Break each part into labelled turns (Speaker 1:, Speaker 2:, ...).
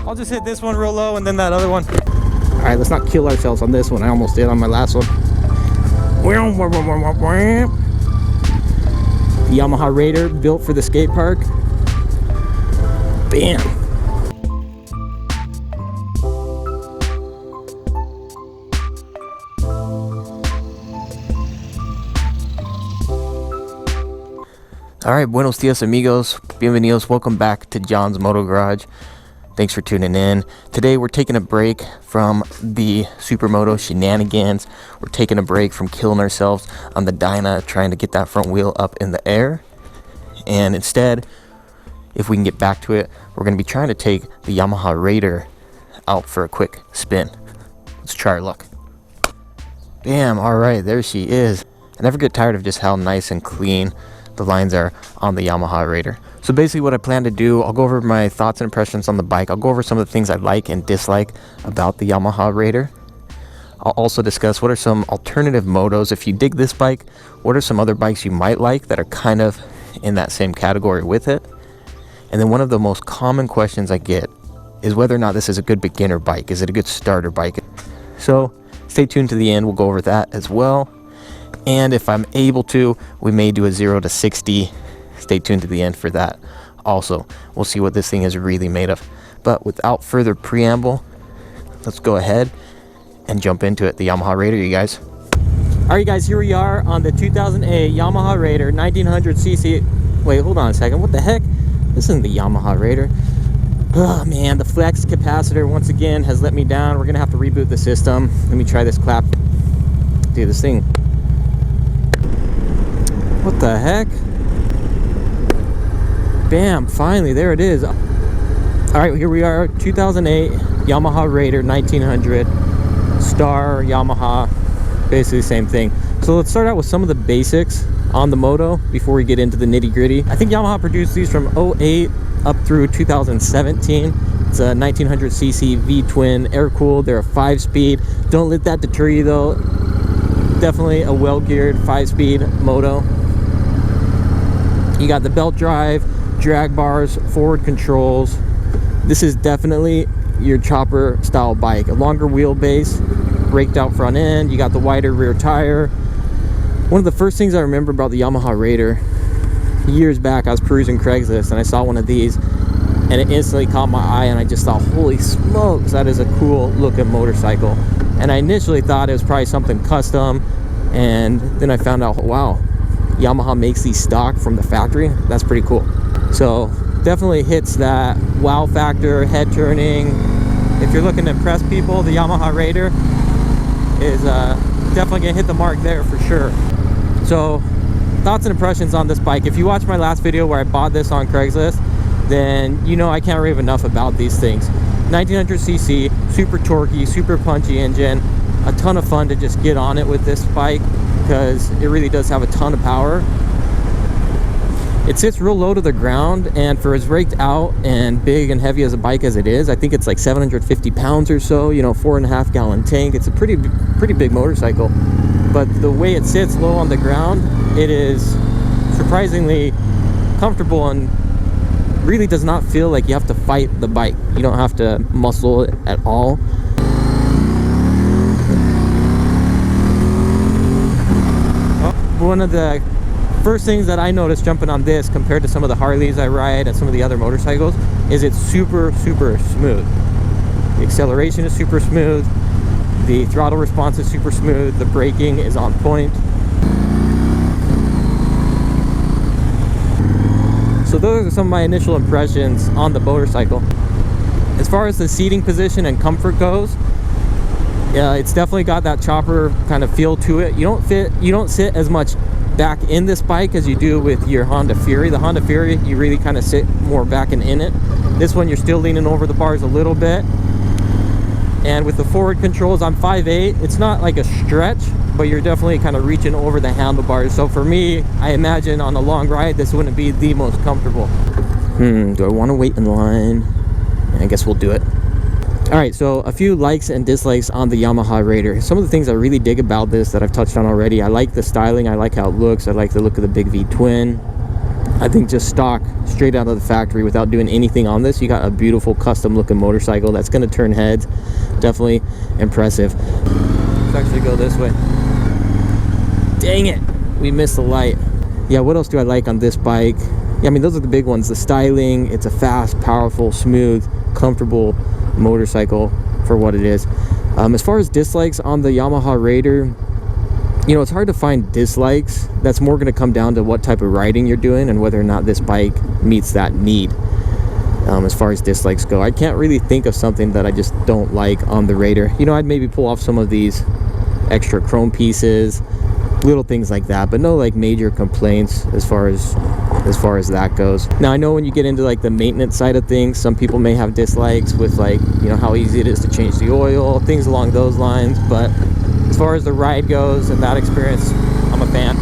Speaker 1: I'll just hit this one real low and then that other one. All right, let's not kill ourselves on this one. I almost did on my last one. Yamaha Raider, built for the skate park. Bam. All right, buenos dias amigos, bienvenidos, welcome back to John's Moto Garage. Thanks for tuning in. Today we're taking a break from the Supermoto shenanigans. We're taking a break from killing ourselves on the Dyna, trying to get that front wheel up in the air. And instead, if we can get back to it, we're gonna be trying to take the Yamaha Raider out for a quick spin. Let's try our luck. Bam, all right, there she is. I never get tired of just how nice and clean the lines are on the Yamaha Raider. So basically what I plan to do, I'll go over my thoughts and impressions on the bike. I'll go over some of the things I like and dislike about the Yamaha Raider. I'll also discuss what are some alternative motos. If you dig this bike, what are some other bikes you might like that are kind of in that same category with it? And then one of the most common questions I get is whether or not this is a good beginner bike. Is it a good starter bike? So stay tuned to the end, we'll go over that as well. And if I'm able to, we may do a 0 to 60. Stay tuned to the end for that. Also, we'll see what this thing is really made of. But without further preamble, let's go ahead and jump into it. The Yamaha Raider, you guys. All right, guys, here we are on the 2008 Yamaha Raider 1900cc. Wait, hold on a second. What the heck? This isn't the Yamaha Raider. Oh, man, the flex capacitor once again has let me down. We're going to have to reboot the system. Let me try this clap. Dude, this thing. What the heck? Bam, finally, there it is. All right, here we are, 2008 Yamaha Raider 1900 Star Yamaha, basically the same thing. So let's start out with some of the basics on the moto before we get into the nitty gritty. I think Yamaha produced these from 08 up through 2017. It's a 1900cc V-twin, air-cooled. They're a 5-speed. Don't let that deter you though. Definitely a well-geared 5-speed moto. You got the belt drive, drag bars, forward controls. This is definitely your chopper style bike. A longer wheelbase, raked out front end. You got the wider rear tire. One of the first things I remember about the Yamaha Raider, years back I was perusing Craigslist and I saw one of these and it instantly caught my eye and I just thought, holy smokes, that is a cool looking motorcycle. And I initially thought it was probably something custom, and then I found out, wow, Yamaha makes these stock from the factory. That's pretty cool. So definitely hits that wow factor, head turning. If you're looking to impress people, the Yamaha Raider is definitely gonna hit the mark there for sure. So thoughts and impressions on this bike. If you watched my last video where I bought this on Craigslist, then you know I can't rave enough about these things. 1900cc, super torquey, super punchy engine, a ton of fun to just get on it with this bike because it really does have a ton of power. It sits real low to the ground, and for as raked out and big and heavy as a bike as it is, I think it's like 750 pounds or so, you know, 4.5 gallon tank. It's a pretty big motorcycle, but the way it sits low on the ground, it is surprisingly comfortable and really does not feel like you have to fight the bike. You don't have to muscle it at all. One of the first things that I noticed jumping on this compared to some of the Harleys I ride and some of the other motorcycles is it's super smooth. The acceleration is super smooth, the throttle response is super smooth, the braking is on point. So those are some of my initial impressions on the motorcycle. As far as the seating position and comfort goes, yeah, it's definitely got that chopper kind of feel to it. You don't sit as much back in this bike as you do with your Honda Fury. The Honda Fury, you really kind of sit more back and in it. This one, you're still leaning over the bars a little bit. And with the forward controls, I'm 5'8". It's not like a stretch, but you're definitely kind of reaching over the handlebars. So for me, I imagine on a long ride, this wouldn't be the most comfortable. Do I want to wait in line? I guess we'll do it. All right, so a few likes and dislikes on the Yamaha Raider. Some of the things I really dig about this that I've touched on already. I like the styling. I like how it looks. I like the look of the big V twin. I think just stock straight out of the factory without doing anything on this, you got a beautiful custom looking motorcycle that's going to turn heads. Definitely impressive. Let's actually go this way. Dang it, we missed the light. Yeah, what else do I like on this bike? Yeah, I mean, those are the big ones. The styling, it's a fast, powerful, smooth, comfortable motorcycle for what it is. As far as dislikes on the Yamaha Raider, you know, it's hard to find dislikes. That's more going to come down to what type of riding you're doing and whether or not this bike meets that need. As far as dislikes go, I can't really think of something that I just don't like on the Raider. You know, I'd maybe pull off some of these extra chrome pieces, little things like that, but no like major complaints as far as that goes. Now, I know when you get into like the maintenance side of things, some people may have dislikes with, like, you know, how easy it is to change the oil, things along those lines, but as far as the ride goes and that experience, I'm a fan.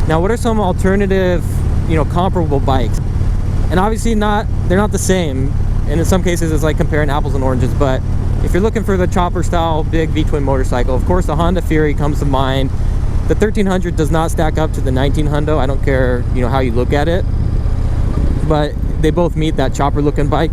Speaker 1: Now, what are some alternative, you know, comparable bikes? And obviously they're not the same, and in some cases it's like comparing apples and oranges, but if you're looking for the chopper style big V-twin motorcycle, of course the Honda Fury comes to mind. The 1300 does not stack up to the 1900. I don't care, you know, how you look at it, but they both meet that chopper looking bike.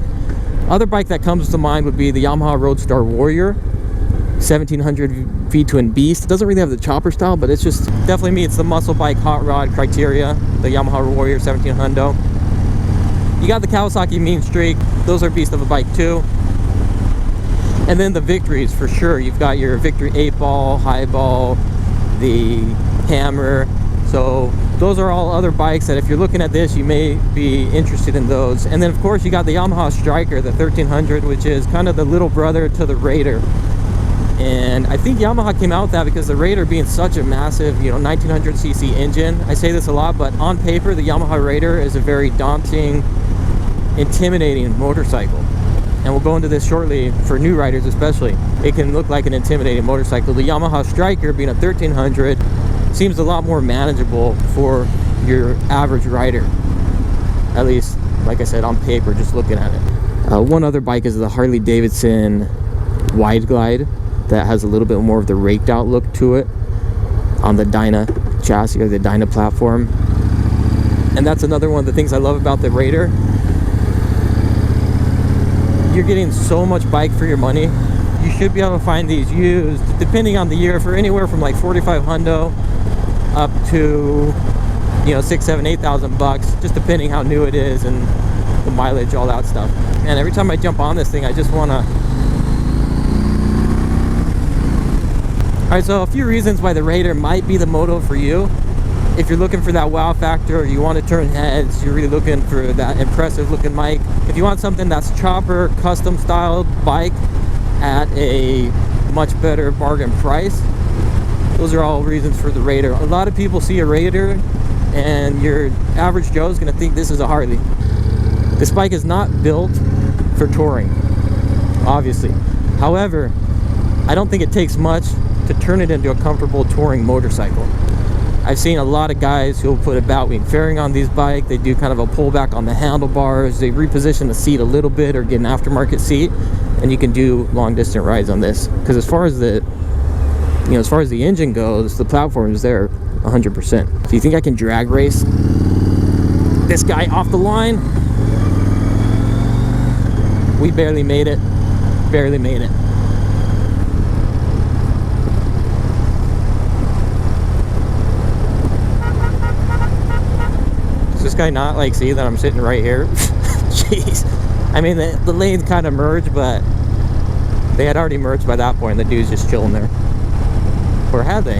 Speaker 1: Other bike that comes to mind would be the Yamaha Roadstar Warrior 1700 V-twin beast. It doesn't really have the chopper style, but it's just definitely meets the muscle bike hot rod criteria, the Yamaha Warrior 1700. You got the Kawasaki Mean Streak. Those are beast of a bike too. And then the Victories, for sure. You've got your Victory 8-ball, Highball, the Hammer. So those are all other bikes that if you're looking at this, you may be interested in those. And then of course you got the Yamaha Striker, the 1300, which is kind of the little brother to the Raider. And I think Yamaha came out with that because the Raider being such a massive, you know, 1900cc engine. I say this a lot, but on paper the Yamaha Raider is a very daunting, intimidating motorcycle. And we'll go into this shortly for new riders especially. It can look like an intimidating motorcycle. The Yamaha Striker, being a 1300, seems a lot more manageable for your average rider. At least, like I said, on paper, just looking at it. One other bike is the Harley Davidson Wide Glide that has a little bit more of the raked out look to it on the Dyna chassis or the Dyna platform. And that's another one of the things I love about the Raider. You're getting so much bike for your money. You should be able to find these used, depending on the year, for anywhere from like 45 hundo up to, you know, 6, 7, 8,000 bucks, just depending how new it is and the mileage, all that stuff. And every time I jump on this thing, I just want to. All right, so a few reasons why the Raider might be the moto for you. If you're looking for that wow factor, or you want to turn heads, you're really looking for that impressive looking bike. If you want something that's chopper, custom styled bike at a much better bargain price, those are all reasons for the Raider. A lot of people see a Raider and your average Joe is going to think this is a Harley. This bike is not built for touring, obviously. However, I don't think it takes much to turn it into a comfortable touring motorcycle. I've seen a lot of guys who'll put a batwing fairing on these bikes. They do kind of a pullback on the handlebars. They reposition the seat a little bit or get an aftermarket seat, and you can do long distance rides on this. Because as far as the, you know, as far as the engine goes, the platform is there 100%. So you think I can drag race this guy off the line? We barely made it. Barely made it. Does this guy not like see that I'm sitting right here? Jeez. I mean, the lanes kind of merged, but they had already merged by that point. The dude's just chilling there. Or had they?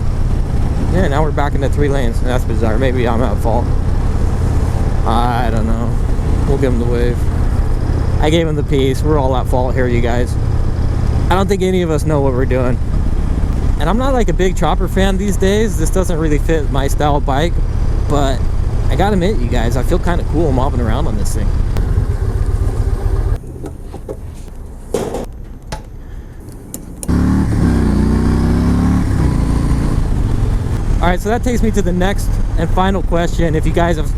Speaker 1: Yeah, now we're back into 3 lanes. That's bizarre. Maybe I'm at fault. I don't know. We'll give him the wave. I gave him the piece. We're all at fault here, you guys. I don't think any of us know what we're doing. And I'm not like a big chopper fan these days. This doesn't really fit my style of bike. But I gotta admit, you guys, I feel kind of cool mobbing around on this thing. Alright, so that takes me to the next and final question. If you guys have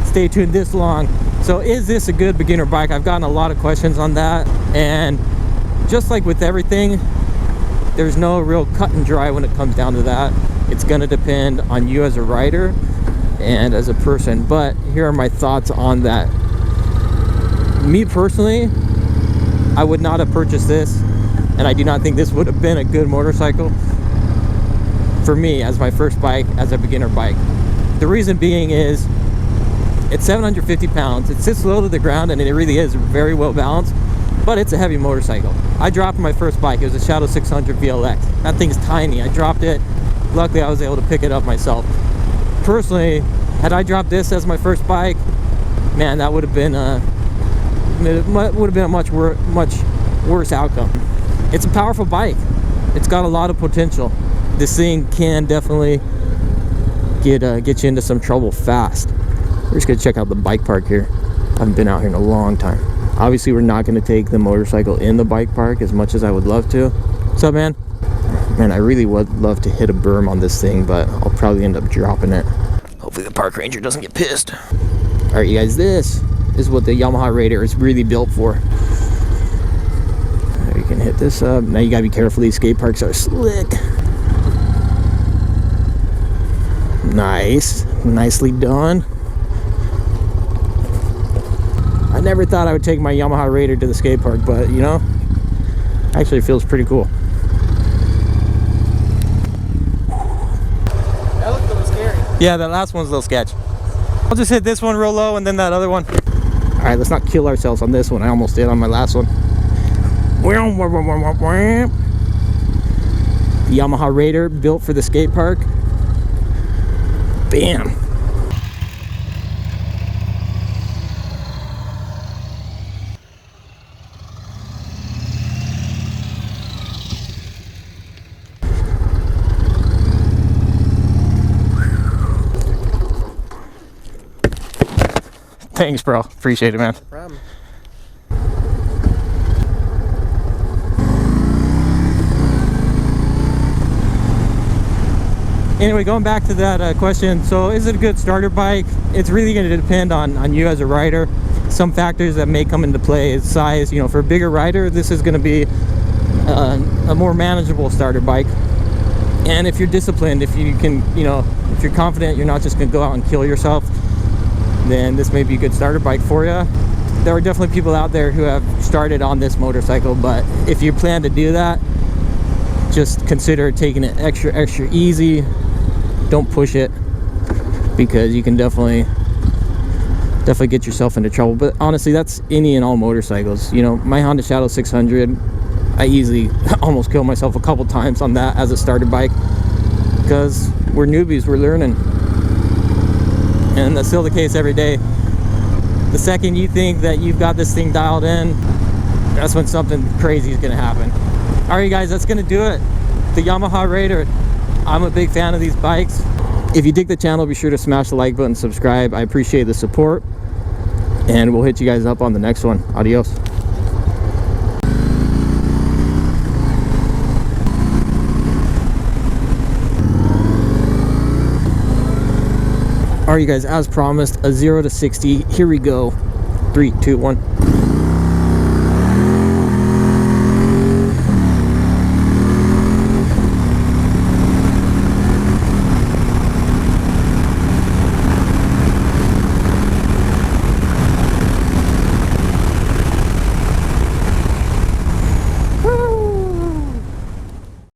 Speaker 1: stayed tuned this long, so is this a good beginner bike? I've gotten a lot of questions on that, and just like with everything, there's no real cut and dry when it comes down to that. It's going to depend on you as a rider and as a person, but here are my thoughts on that. Me personally, I would not have purchased this, and I do not think this would have been a good motorcycle for me as my first bike, as a beginner bike. The reason being is it's 750 pounds. It sits low to the ground, and it really is very well balanced, but it's a heavy motorcycle. I dropped my first bike. It was a Shadow 600 VLX. That thing's tiny. I dropped it. Luckily, I was able to pick it up myself. Personally, had I dropped this as my first bike, man, that would have been a much worse outcome. It's a powerful bike. It's got a lot of potential. This thing can definitely get you into some trouble fast. We're just gonna check out the bike park here. I haven't been out here in a long time. Obviously, we're not gonna take the motorcycle in the bike park as much as I would love to. What's up, man? Man, I really would love to hit a berm on this thing, but I'll probably end up dropping it. Hopefully the park ranger doesn't get pissed. All right, you guys, this is what the Yamaha Raider is really built for. You can hit this up. Now you gotta be careful, these skate parks are slick. Nice, nicely done. I never thought I would take my Yamaha Raider to the skate park, but you know, actually it feels pretty cool.
Speaker 2: That looked a little scary.
Speaker 1: Yeah, that last one's a little sketch. I'll just hit this one real low and then that other one. All right, let's not kill ourselves on this one. I almost did on my last one. The Yamaha Raider, built for the skate park. Bam. Thanks, bro. Appreciate it, man.
Speaker 2: No problem.
Speaker 1: Anyway, going back to that question, so is it a good starter bike? It's really going to depend on you as a rider. Some factors that may come into play is size. You know, for a bigger rider, this is going to be a more manageable starter bike. And if you're disciplined, if you can, you know, if you're confident you're not just going to go out and kill yourself, then this may be a good starter bike for you. There are definitely people out there who have started on this motorcycle, but if you plan to do that, just consider taking it extra easy. Don't push it, because you can definitely get yourself into trouble. But honestly, that's any and all motorcycles. You know, my Honda Shadow 600, I easily almost killed myself a couple times on that as a starter bike, because we're newbies, we're learning. And that's still the case every day. The second you think that you've got this thing dialed in, that's when something crazy is gonna happen. All right, guys, that's gonna do it. The Yamaha Raider. I'm a big fan of these bikes. If you dig the channel, be sure to smash the like button, subscribe. I appreciate the support, and we'll hit you guys up on the next one. Adios. All right, you guys, as promised, a 0 to 60. Here we go. 3, 2, 1.